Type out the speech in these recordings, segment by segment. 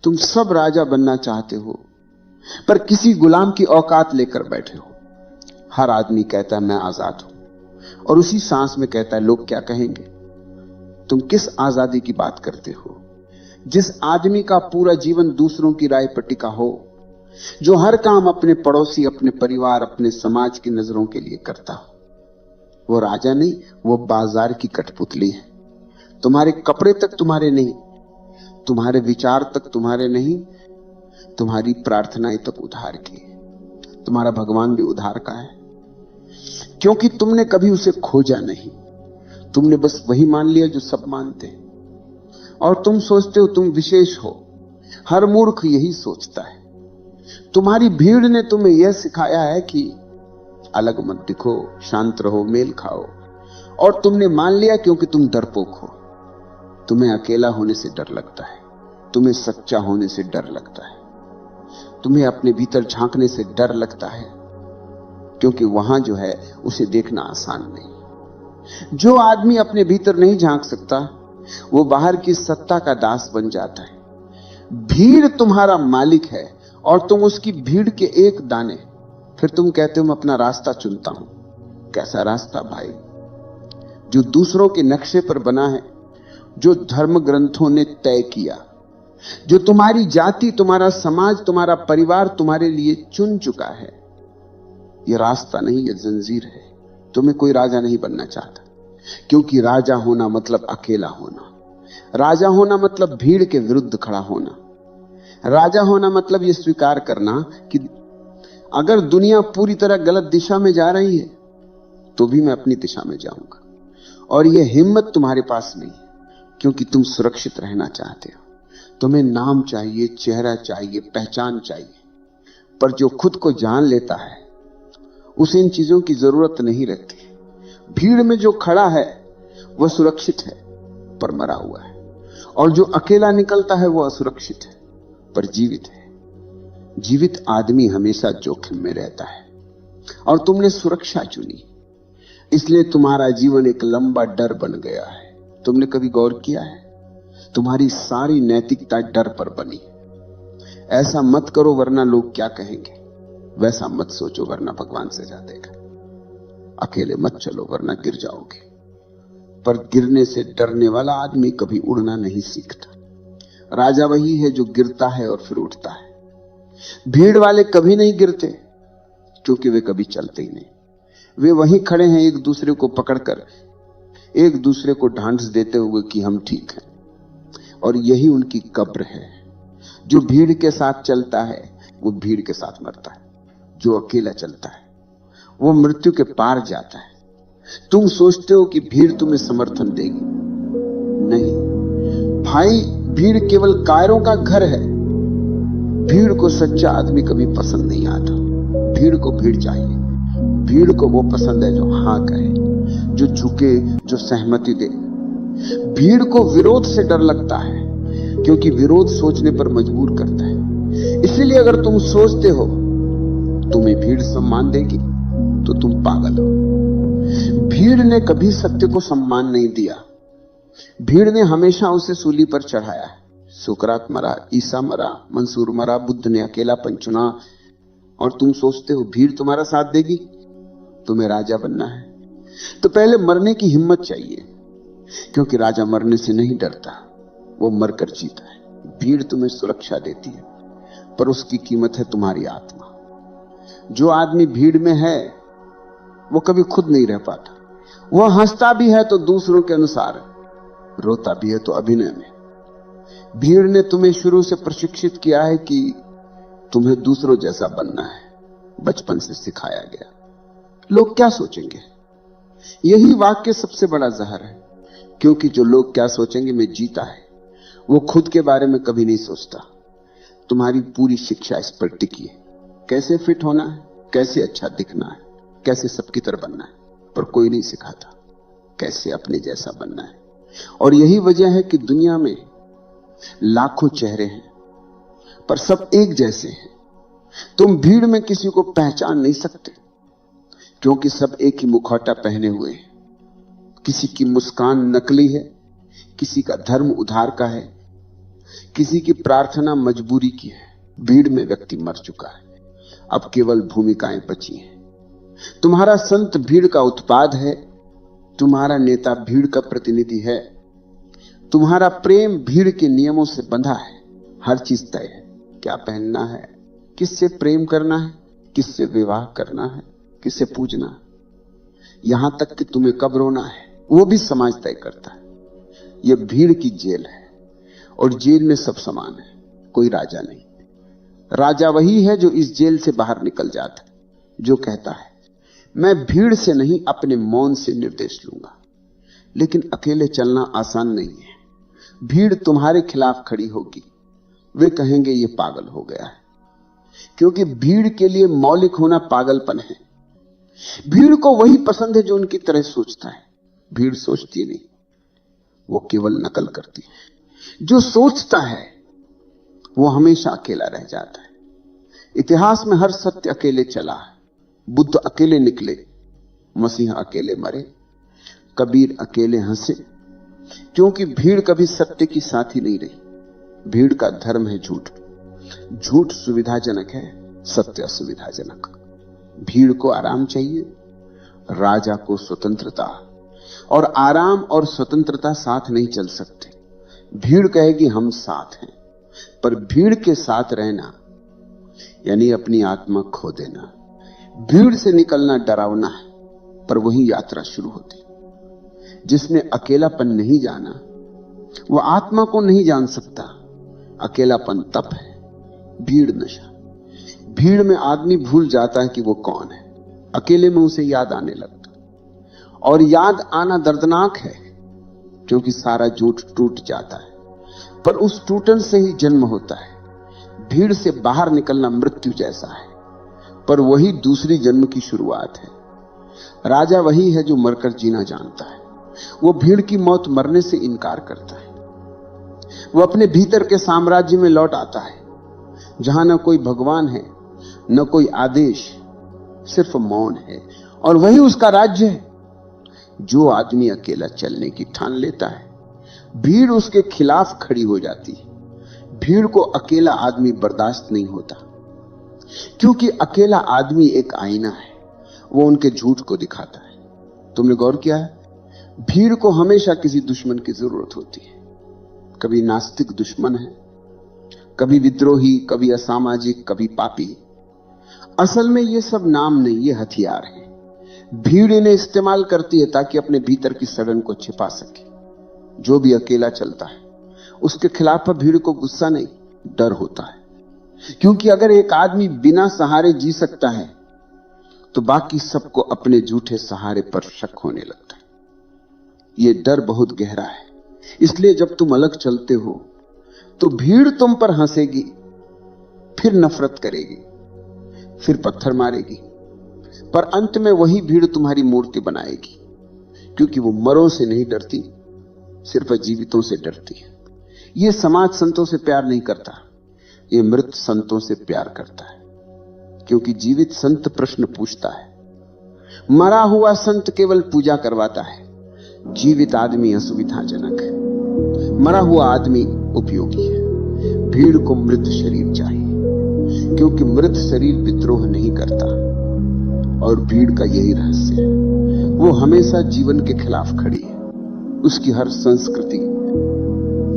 तुम सब राजा बनना चाहते हो, पर किसी गुलाम की औकात लेकर बैठे हो। हर आदमी कहता है मैं आजाद हूं, और उसी सांस में कहता है लोग क्या कहेंगे। तुम किस आजादी की बात करते हो? जिस आदमी का पूरा जीवन दूसरों की राय पर टिका हो, जो हर काम अपने पड़ोसी, अपने परिवार, अपने समाज की नजरों के लिए करता हो, वो राजा नहीं, वो बाजार की कठपुतली है। तुम्हारे कपड़े तक तुम्हारे नहीं, तुम्हारे विचार तक तुम्हारे नहीं, तुम्हारी प्रार्थनाएं तक उधार की है। तुम्हारा भगवान भी उधार का है, क्योंकि तुमने कभी उसे खोजा नहीं। तुमने बस वही मान लिया जो सब मानते हैं, और तुम सोचते हो तुम विशेष हो। हर मूर्ख यही सोचता है। तुम्हारी भीड़ ने तुम्हें यह सिखाया है कि अलग मत दिखो, शांत रहो, मेल खाओ, और तुमने मान लिया क्योंकि तुम डरपोक हो। तुम्हें अकेला होने से डर लगता है, तुम्हें सच्चा होने से डर लगता है, तुम्हें अपने भीतर झांकने से डर लगता है, क्योंकि वहां जो है उसे देखना आसान नहीं। जो आदमी अपने भीतर नहीं झांक सकता, वो बाहर की सत्ता का दास बन जाता है। भीड़ तुम्हारा मालिक है और तुम उसकी भीड़ के एक दाने। फिर तुम कहते हो मैं अपना रास्ता चुनता हूं। कैसा रास्ता भाई? जो दूसरों के नक्शे पर बना है, जो धर्म ग्रंथों ने तय किया, जो तुम्हारी जाति, तुम्हारा समाज, तुम्हारा परिवार तुम्हारे लिए चुन चुका है। यह रास्ता नहीं, यह जंजीर है। तुम्हें कोई राजा नहीं बनना चाहता, क्योंकि राजा होना मतलब अकेला होना। राजा होना मतलब भीड़ के विरुद्ध खड़ा होना। राजा होना मतलब यह स्वीकार करना कि अगर दुनिया पूरी तरह गलत दिशा में जा रही है तो भी मैं अपनी दिशा में जाऊंगा। और यह हिम्मत तुम्हारे पास नहीं है, क्योंकि तुम सुरक्षित रहना चाहते हो। तुम्हें नाम चाहिए, चेहरा चाहिए, पहचान चाहिए। पर जो खुद को जान लेता है उसे इन चीजों की जरूरत नहीं रहती। भीड़ में जो खड़ा है वह सुरक्षित है पर मरा हुआ है, और जो अकेला निकलता है वह असुरक्षित है पर जीवित है। जीवित आदमी हमेशा जोखिम में रहता है, और तुमने सुरक्षा चुनी, इसलिए तुम्हारा जीवन एक लंबा डर बन गया है। तुमने कभी गौर किया है? तुम्हारी सारी नैतिकता डर पर बनी। ऐसा मत करो वरना लोग क्या कहेंगे, वैसा मत सोचो वरना भगवान सजा देगा। अकेले मत चलो वरना गिर जाओगे। पर गिरने से डरने वाला आदमी कभी उड़ना नहीं सीखता। राजा वही है जो गिरता है और फिर उठता है। भीड़ वाले कभी नहीं गिरते, क्योंकि वे कभी चलते ही नहीं। वे वहीं खड़े हैं, एक दूसरे को पकड़कर, एक दूसरे को ढांढस देते हुए कि हम ठीक हैं। और यही उनकी कब्र है। जो भीड़ के साथ चलता है वो भीड़ के साथ मरता है। जो अकेला चलता है वो मृत्यु के पार जाता है। तुम सोचते हो कि भीड़ तुम्हें समर्थन देगी। नहीं भाई, भीड़ केवल कायरों का घर है। भीड़ को सच्चा आदमी कभी पसंद नहीं आता। भीड़ को भीड़ चाहिए। भीड़ को वो पसंद है जो हां कहे, जो झुके, जो सहमति दे। भीड़ को विरोध से डर लगता है, क्योंकि विरोध सोचने पर मजबूर करता है। इसलिए अगर तुम सोचते हो तुम्हें भीड़ सम्मान देगी तो तुम पागल हो। भीड़ ने कभी सत्य को सम्मान नहीं दिया। भीड़ ने हमेशा उसे सूली पर चढ़ाया है। सुकरात मरा, ईसा मरा, मंसूर मरा, बुद्ध ने अकेलापन चुना, और तुम सोचते हो भीड़ तुम्हारा साथ देगी। तुम्हें राजा बनना है तो पहले मरने की हिम्मत चाहिए, क्योंकि राजा मरने से नहीं डरता, वो मरकर जीता है। भीड़ तुम्हें सुरक्षा देती है, पर उसकी कीमत है तुम्हारी आत्मा। जो आदमी भीड़ में है वो कभी खुद नहीं रह पाता। वह हंसता भी है तो दूसरों के अनुसार, रोता भी है तो अभिनय में। भीड़ ने तुम्हें शुरू से प्रशिक्षित किया है कि तुम्हें दूसरों जैसा बनना है। बचपन से सिखाया गया। लोग क्या सोचेंगे, यही वाक्य सबसे बड़ा जहर है, क्योंकि जो लोग क्या सोचेंगे में जीता है, वो खुद के बारे में कभी नहीं सोचता। तुम्हारी पूरी शिक्षा इस पर टिकी है, कैसे फिट होना है, कैसे अच्छा दिखना है, कैसे सबकी तरह बनना है, पर कोई नहीं सिखाता कैसे अपने जैसा बनना है। और यही वजह है कि दुनिया में लाखों चेहरे हैं पर सब एक जैसे हैं। तुम भीड़ में किसी को पहचान नहीं सकते, क्योंकि सब एक ही मुखौटा पहने हुए हैं। किसी की मुस्कान नकली है, किसी का धर्म उधार का है, किसी की प्रार्थना मजबूरी की है। भीड़ में व्यक्ति मर चुका है, अब केवल भूमिकाएं बची हैं। तुम्हारा संत भीड़ का उत्पाद है, तुम्हारा नेता भीड़ का प्रतिनिधि है। तुम्हारा प्रेम भीड़ के नियमों से बंधा है। हर चीज तय है, क्या पहनना है, किससे प्रेम करना है, किससे विवाह करना है, किससे पूजना है, यहां तक कि तुम्हें कब रोना है वो भी समाज तय करता है। यह भीड़ की जेल है और जेल में सब समान है, कोई राजा नहीं। राजा वही है जो इस जेल से बाहर निकल जाता है, जो कहता है मैं भीड़ से नहीं अपने मौन से निर्देश लूंगा। लेकिन अकेले चलना आसान नहीं है। भीड़ तुम्हारे खिलाफ खड़ी होगी, वे कहेंगे ये पागल हो गया है, क्योंकि भीड़ के लिए मौलिक होना पागलपन है। भीड़ को वही पसंद है जो उनकी तरह सोचता है। भीड़ सोचती नहीं, वो केवल नकल करती है। जो सोचता है वो हमेशा अकेला रह जाता है। इतिहास में हर सत्य अकेले चला है। बुद्ध अकेले निकले, मसीह अकेले मरे, कबीर अकेले हंसे, क्योंकि भीड़ कभी सत्य की साथी नहीं रही। भीड़ का धर्म है झूठ। झूठ सुविधाजनक है, सत्य असुविधाजनक। भीड़ को आराम चाहिए, राजा को स्वतंत्रता। और आराम और स्वतंत्रता साथ नहीं चल सकते। भीड़ कहेगी हम साथ हैं, पर भीड़ के साथ रहना यानी अपनी आत्मा खो देना। भीड़ से निकलना डरावना है, पर वही यात्रा शुरू होती। जिसने अकेलापन नहीं जाना वो आत्मा को नहीं जान सकता। अकेलापन तप है, भीड़ नशा। भीड़ में आदमी भूल जाता है कि वो कौन है, अकेले में उसे याद आने लगता। और याद आना दर्दनाक है, क्योंकि सारा झूठ टूट जाता है, पर उस टूटन से ही जन्म होता है। भीड़ से बाहर निकलना मृत्यु जैसा है, पर वही दूसरी जन्म की शुरुआत है। राजा वही है जो मरकर जीना जानता है। वो भीड़ की मौत मरने से इनकार करता है। वो अपने भीतर के साम्राज्य में लौट आता है, जहां न कोई भगवान है, न कोई आदेश, सिर्फ मौन है। और वही उसका राज्य है। जो आदमी अकेला चलने की ठान लेता है, भीड़ उसके खिलाफ खड़ी हो जाती है। भीड़ को अकेला आदमी बर्दाश्त नहीं होता, क्योंकि अकेला आदमी एक आईना है, वो उनके झूठ को दिखाता है। तुमने गौर किया है, भीड़ को हमेशा किसी दुश्मन की जरूरत होती है। कभी नास्तिक दुश्मन है, कभी विद्रोही, कभी असामाजिक, कभी पापी। असल में ये सब नाम नहीं, ये हथियार है। भीड़ इन्हें इस्तेमाल करती है ताकि अपने भीतर की सड़न को छिपा सके। जो भी अकेला चलता है उसके खिलाफ भीड़ को गुस्सा नहीं, डर होता है। क्योंकि अगर एक आदमी बिना सहारे जी सकता है तो बाकी सबको अपने झूठे सहारे पर शक होने लगता है। यह डर बहुत गहरा है। इसलिए जब तुम अलग चलते हो तो भीड़ तुम पर हंसेगी, फिर नफरत करेगी, फिर पत्थर मारेगी, पर अंत में वही भीड़ तुम्हारी मूर्ति बनाएगी, क्योंकि वो मरों से नहीं डरती, सिर्फ जीवितों से डरती है। ये समाज संतों से प्यार नहीं करता, ये मृत संतों से प्यार करता है। क्योंकि जीवित संत प्रश्न पूछता है, मरा हुआ संत केवल पूजा करवाता है। जीवित आदमी असुविधाजनक है, मरा हुआ आदमी उपयोगी है। भीड़ को मृत शरीर चाहिए, क्योंकि मृत शरीर विद्रोह नहीं करता। और भीड़ का यही रहस्य है, वो हमेशा जीवन के खिलाफ खड़ी है। उसकी हर संस्कृति,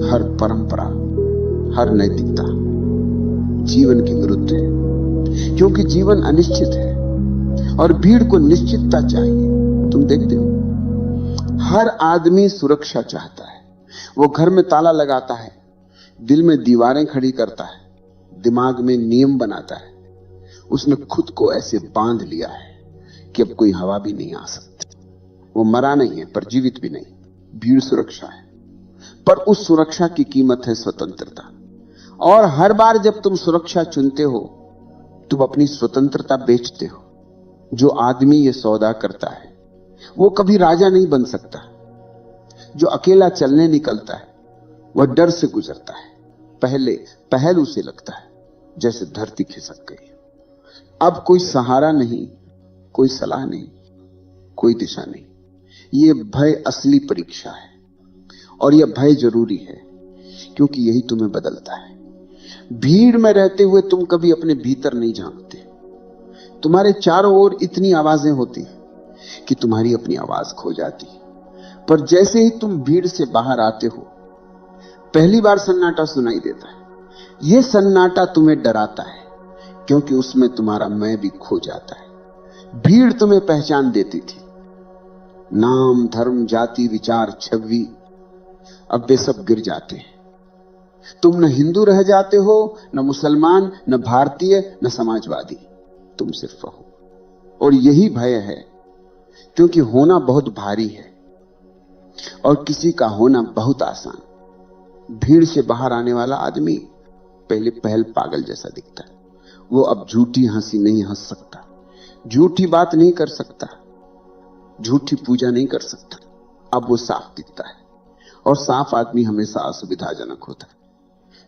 हर परंपरा, हर नैतिकता जीवन के विरुद्ध है, क्योंकि जीवन अनिश्चित है और भीड़ को निश्चितता चाहिए। तुम देखते हो, हर आदमी सुरक्षा चाहता है। वो घर में ताला लगाता है, दिल में दीवारें खड़ी करता है, दिमाग में नियम बनाता है। उसने खुद को ऐसे बांध लिया है कि अब कोई हवा भी नहीं आ सकती। वो मरा नहीं है, पर जीवित भी नहीं। भीड़ सुरक्षा है, पर उस सुरक्षा की कीमत है स्वतंत्रता। और हर बार जब तुम सुरक्षा चुनते हो, तुम अपनी स्वतंत्रता बेचते हो। जो आदमी ये सौदा करता है वो कभी राजा नहीं बन सकता। जो अकेला चलने निकलता है वह डर से गुजरता है। पहल उसे लगता है जैसे धरती खिसक गई। अब कोई सहारा नहीं, कोई सलाह नहीं, कोई दिशा नहीं। ये भय असली परीक्षा है, और यह भय जरूरी है, क्योंकि यही तुम्हें बदलता है। भीड़ में रहते हुए तुम कभी अपने भीतर नहीं झांकते। तुम्हारे चारों ओर इतनी आवाजें होती कि तुम्हारी अपनी आवाज खो जाती। पर जैसे ही तुम भीड़ से बाहर आते हो, पहली बार सन्नाटा सुनाई देता है। यह सन्नाटा तुम्हें डराता है, क्योंकि उसमें तुम्हारा मैं भी खो जाता है। भीड़ तुम्हें पहचान देती थी। नाम, धर्म, जाति, विचार, छवि, अब वे सब गिर जाते हैं। तुम न हिंदू रह जाते हो, न मुसलमान, न भारतीय, न समाजवादी। तुम सिर्फ हो। और यही भय है, क्योंकि होना बहुत भारी है और किसी का होना बहुत आसान। भीड़ से बाहर आने वाला आदमी पहल पागल जैसा दिखता है। वो अब झूठी हंसी नहीं हंस सकता, झूठी बात नहीं कर सकता, झूठी पूजा नहीं कर सकता। अब वो साफ दिखता है, और साफ आदमी हमेशा असुविधाजनक होता है।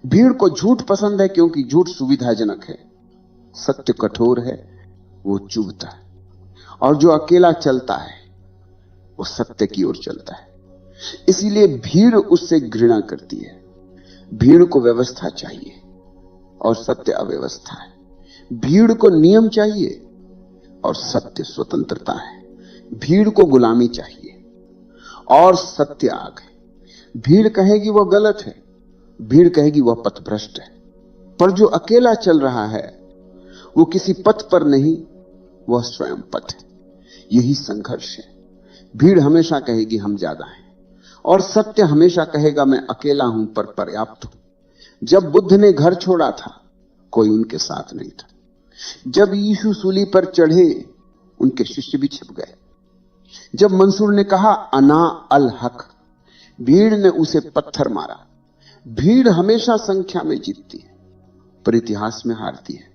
भीड़ को झूठ पसंद है, क्योंकि झूठ सुविधाजनक है। सत्य कठोर है, वो चुभता है। और जो अकेला चलता है वो सत्य की ओर चलता है। इसीलिए भीड़ उससे घृणा करती है। भीड़ को व्यवस्था चाहिए और सत्य अव्यवस्था है। भीड़ को नियम चाहिए और सत्य स्वतंत्रता है। भीड़ को गुलामी चाहिए और सत्य आग है। भीड़ कहेगी वह गलत है, भीड़ कहेगी वह पथभ्रष्ट है। पर जो अकेला चल रहा है वो किसी पथ पर नहीं, वह स्वयं पथ है। यही संघर्ष है। भीड़ हमेशा कहेगी हम ज्यादा हैं, और सत्य हमेशा कहेगा मैं अकेला हूं पर पर्याप्त हूं। जब बुद्ध ने घर छोड़ा था, कोई उनके साथ नहीं था। जब यीशु सूली पर चढ़े, उनके शिष्य भी छिप गए। जब मंसूर ने कहा अना अल हक, भीड़ ने उसे पत्थर मारा। भीड़ हमेशा संख्या में जीतती है, पर इतिहास में हारती है,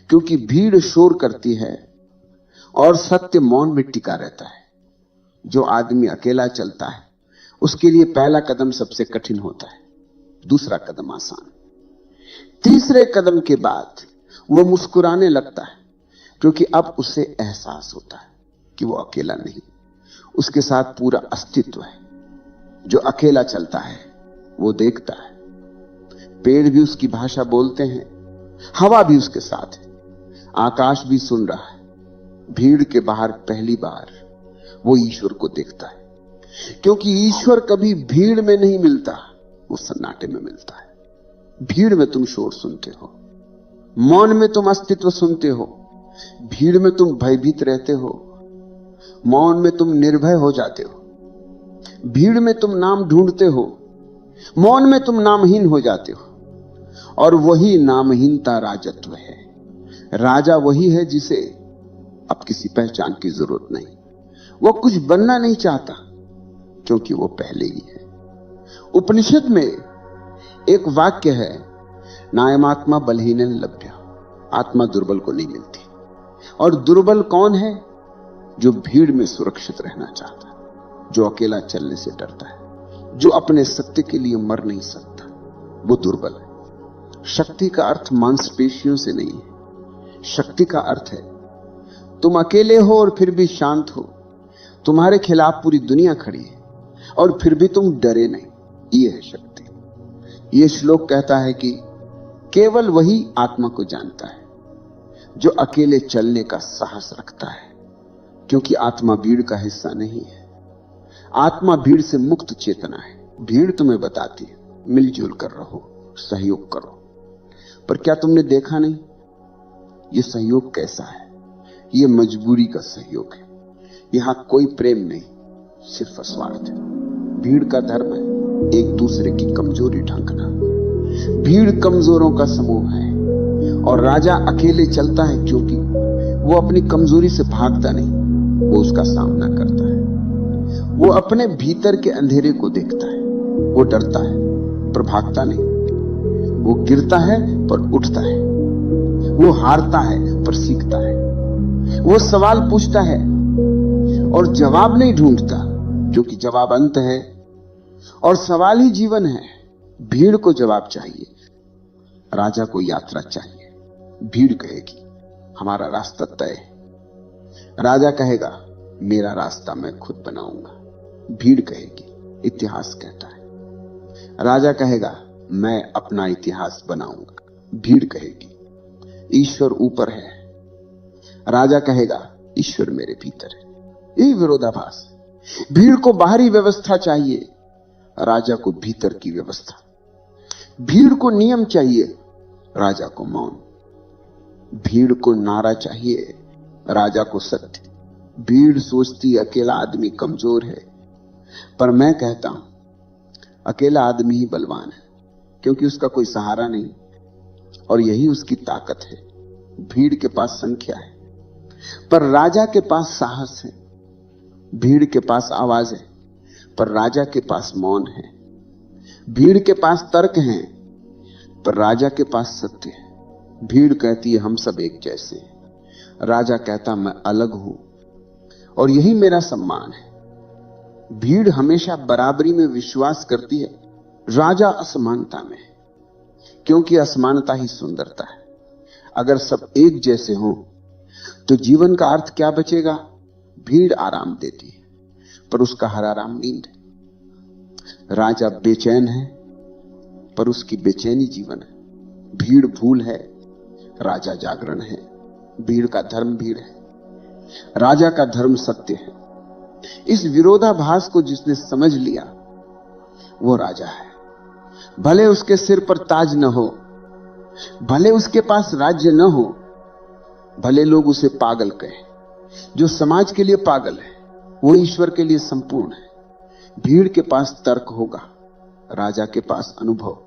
क्योंकि भीड़ शोर करती है और सत्य मौन में टिका रहता है। जो आदमी अकेला चलता है, उसके लिए पहला कदम सबसे कठिन होता है, दूसरा कदम आसान। तीसरे कदम के बाद वो मुस्कुराने लगता है, क्योंकि अब उसे एहसास होता है कि वो अकेला नहीं, उसके साथ पूरा अस्तित्व है। जो अकेला चलता है वो देखता है, पेड़ भी उसकी भाषा बोलते हैं, हवा भी उसके साथ है, आकाश भी सुन रहा है। भीड़ के बाहर पहली बार वो ईश्वर को देखता है, क्योंकि ईश्वर कभी भीड़ में नहीं मिलता, वो सन्नाटे में मिलता है। भीड़ में तुम शोर सुनते हो, मौन में तुम अस्तित्व सुनते हो। भीड़ में तुम भयभीत रहते हो, मौन में तुम निर्भय हो जाते हो। भीड़ में तुम नाम ढूंढते हो, मौन में तुम नामहीन हो जाते हो। और वही नामहीनता राजत्व है। राजा वही है जिसे अब किसी पहचान की जरूरत नहीं। वो कुछ बनना नहीं चाहता, क्योंकि वो पहले ही है। उपनिषद में एक वाक्य है, नायमात्मा बलहीन लभ्य, आत्मा दुर्बल को नहीं मिलती। और दुर्बल कौन है? जो भीड़ में सुरक्षित रहना चाहता है, जो अकेला चलने से डरता है, जो अपने सत्य के लिए मर नहीं सकता, वो दुर्बल है। शक्ति का अर्थ मांसपेशियों से नहीं है। शक्ति का अर्थ है तुम अकेले हो और फिर भी शांत हो, तुम्हारे खिलाफ पूरी दुनिया खड़ी है और फिर भी तुम डरे नहीं। ये है शक्ति। ये श्लोक कहता है कि केवल वही आत्मा को जानता है जो अकेले चलने का साहस रखता है, क्योंकि आत्मा भीड़ का हिस्सा नहीं है। आत्मा भीड़ से मुक्त चेतना है। भीड़ तुम्हें बताती है मिलजुल कर रहो, सहयोग करो, पर क्या तुमने देखा नहीं ये सहयोग कैसा है? ये मजबूरी का सहयोग है। यहां कोई प्रेम नहीं, सिर्फ स्वार्थ है। भीड़ का धर्म है एक दूसरे की कमजोरी ढंकना। भीड़ कमजोरों का समूह है, और राजा अकेले चलता है क्योंकि वो अपनी कमजोरी से भागता नहीं, वो उसका सामना करता है। वो अपने भीतर के अंधेरे को देखता है। वो डरता है पर भागता नहीं, वो गिरता है पर उठता है, वो हारता है पर सीखता है, वो सवाल पूछता है और जवाब नहीं ढूंढता, क्योंकि जवाब अंत है और सवाल ही जीवन है। भीड़ को जवाब चाहिए, राजा को यात्रा चाहिए। भीड़ कहेगी हमारा रास्ता तय है, राजा कहेगा मेरा रास्ता मैं खुद बनाऊंगा। भीड़ कहेगी इतिहास कहता है। राजा कहेगा मैं अपना इतिहास बनाऊंगा। भीड़ कहेगी ईश्वर ऊपर है। राजा कहेगा ईश्वर मेरे भीतर है। यही विरोधाभास है। भीड़ को बाहरी व्यवस्था चाहिए, राजा को भीतर की व्यवस्था। भीड़ को नियम चाहिए, राजा को मौन। भीड़ को नारा चाहिए, राजा को सत्य। भीड़ सोचती अकेला आदमी कमजोर है, पर मैं कहता हूं अकेला आदमी ही बलवान है, क्योंकि उसका कोई सहारा नहीं और यही उसकी ताकत है। भीड़ के पास संख्या है, पर राजा के पास साहस है। भीड़ के पास आवाज है, पर राजा के पास मौन है। भीड़ के पास तर्क हैं, पर राजा के पास सत्य है। भीड़ कहती है हम सब एक जैसे हैं, राजा कहता मैं अलग हूं और यही मेरा सम्मान है। भीड़ हमेशा बराबरी में विश्वास करती है, राजा असमानता में, क्योंकि असमानता ही सुंदरता है। अगर सब एक जैसे हों तो जीवन का अर्थ क्या बचेगा? भीड़ आराम देती है, पर उसका हर आराम नींद है। राजा बेचैन है, पर उसकी बेचैनी जीवन है। भीड़ भूल है, राजा जागरण है। भीड़ का धर्म भीड़ है, राजा का धर्म सत्य है। इस विरोधाभास को जिसने समझ लिया वो राजा है। भले उसके सिर पर ताज न हो, भले उसके पास राज्य न हो, भले लोग उसे पागल कहें। जो समाज के लिए पागल है वो ईश्वर के लिए संपूर्ण है। भीड़ के पास तर्क होगा, राजा के पास अनुभव।